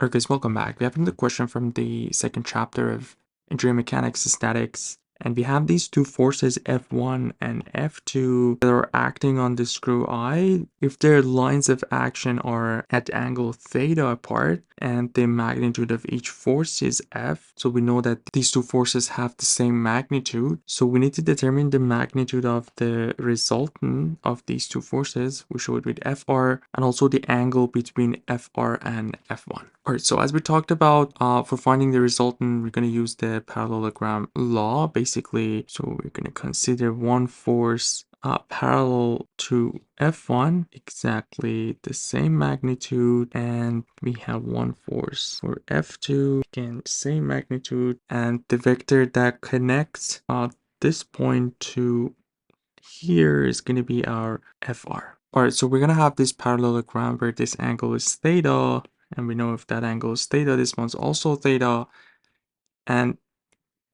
Alright guys, welcome back. We have another question from the second chapter of engineering mechanics and statics. And we have these two forces F1 and F2 that are acting on the screw I. If their lines of action are at angle theta apart and the magnitude of each force is F, so we know that these two forces have the same magnitude. So we need to determine the magnitude of the resultant of these two forces. We show it with Fr and also the angle between Fr and F1. Alright, so as we talked about, for finding the resultant, we're going to use the parallelogram law, basically. So we're going to consider one force parallel to F1, exactly the same magnitude, and we have one force for F2, again, same magnitude, and the vector that connects this point to here is going to be our Fr. Alright, so we're going to have this parallelogram where this angle is theta, and we know if that angle is theta, this one's also theta. And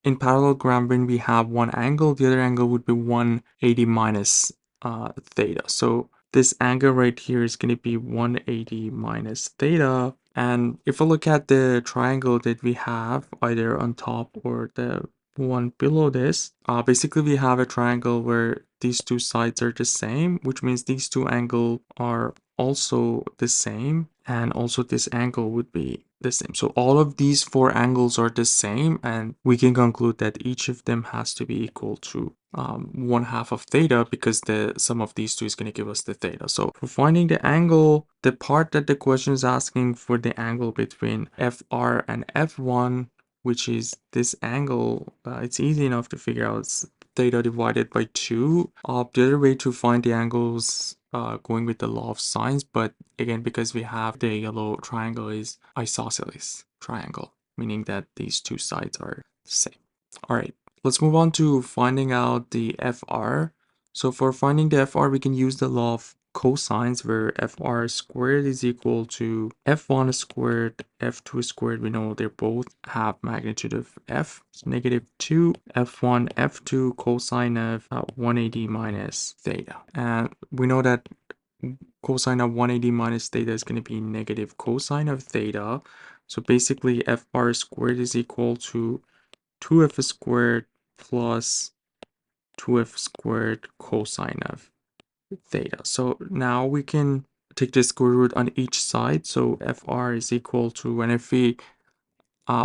in parallelogram, when we have one angle, the other angle would be 180 minus theta. So this angle right here is going to be 180 minus theta. And if we look at the triangle that we have either on top or the one below this, basically we have a triangle where these two sides are the same, which means these two angles are also the same, and also this angle would be the same. So all of these four angles are the same, and we can conclude that each of them has to be equal to 1/2 of theta, because the sum of these two is going to give us the theta. So for finding the angle, the part that the question is asking for the angle between Fr and F1, which is this angle, it's easy enough to figure out. It's theta divided by 2. The other way to find the angles going with the law of sines, but again, because we have the yellow triangle, is isosceles triangle, meaning that these two sides are the same. All right, let's move on to finding out the Fr. So for finding the Fr, we can use the law of cosines, where Fr squared is equal to F1 squared, F2 squared. We know they both have magnitude of F. So -2 F1 F2 cosine of 180 minus theta. And we know that cosine of 180 minus theta is going to be negative cosine of theta. So basically Fr squared is equal to 2f squared plus 2f squared cosine of theta. So now we can take the square root on each side. So Fr is equal to, and if we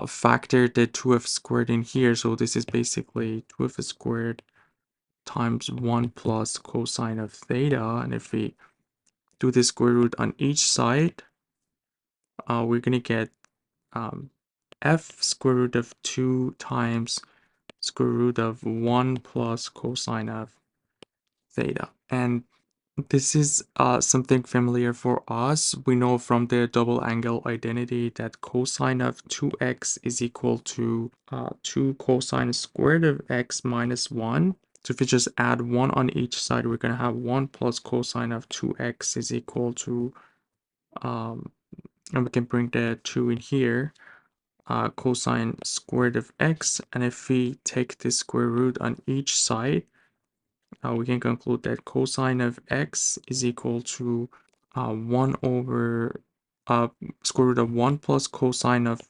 factor the 2f squared in here, so this is basically 2f squared times 1 plus cosine of theta. And if we do the square root on each side, we're going to get f square root of 2 times square root of 1 plus cosine of theta. And this is something familiar for us. We know from the double angle identity that cosine of 2x is equal to 2 cosine squared of x minus 1. So if we just add 1 on each side, we're going to have 1 plus cosine of 2x is equal to, and we can bring the 2 in here, cosine squared of x. And if we take the square root on each side, we can conclude that cosine of x is equal to 1 over square root of 1 plus cosine of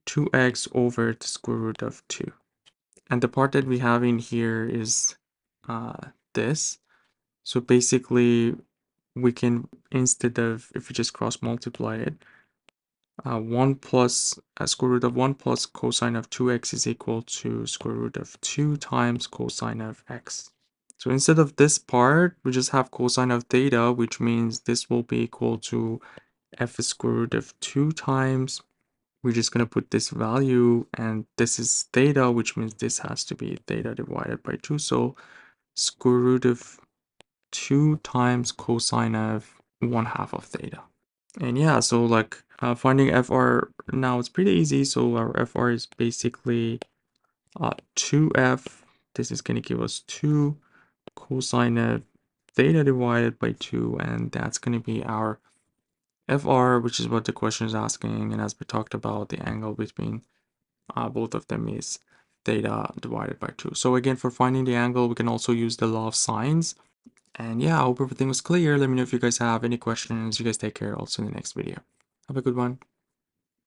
2x over the square root of 2. And the part that we have in here is this. So basically, we can, instead of, if we just cross multiply it, 1 plus square root of 1 plus cosine of 2x is equal to square root of 2 times cosine of x. So instead of this part, we just have cosine of theta, which means this will be equal to f square root of 2 times. We're just going to put this value, and this is theta, which means this has to be theta divided by 2. So square root of 2 times cosine of 1/2 of theta. And yeah, so like finding Fr now it's pretty easy. So our Fr is basically 2f. This is going to give us 2 cosine of theta divided by 2, and that's going to be our Fr, which is what the question is asking. And as we talked about, the angle between both of them is theta divided by 2. So again, for finding the angle, we can also use the law of sines. And yeah, I hope everything was clear. Let me know if you guys have any questions. You guys take care. I'll see you in the next video. Have a good one.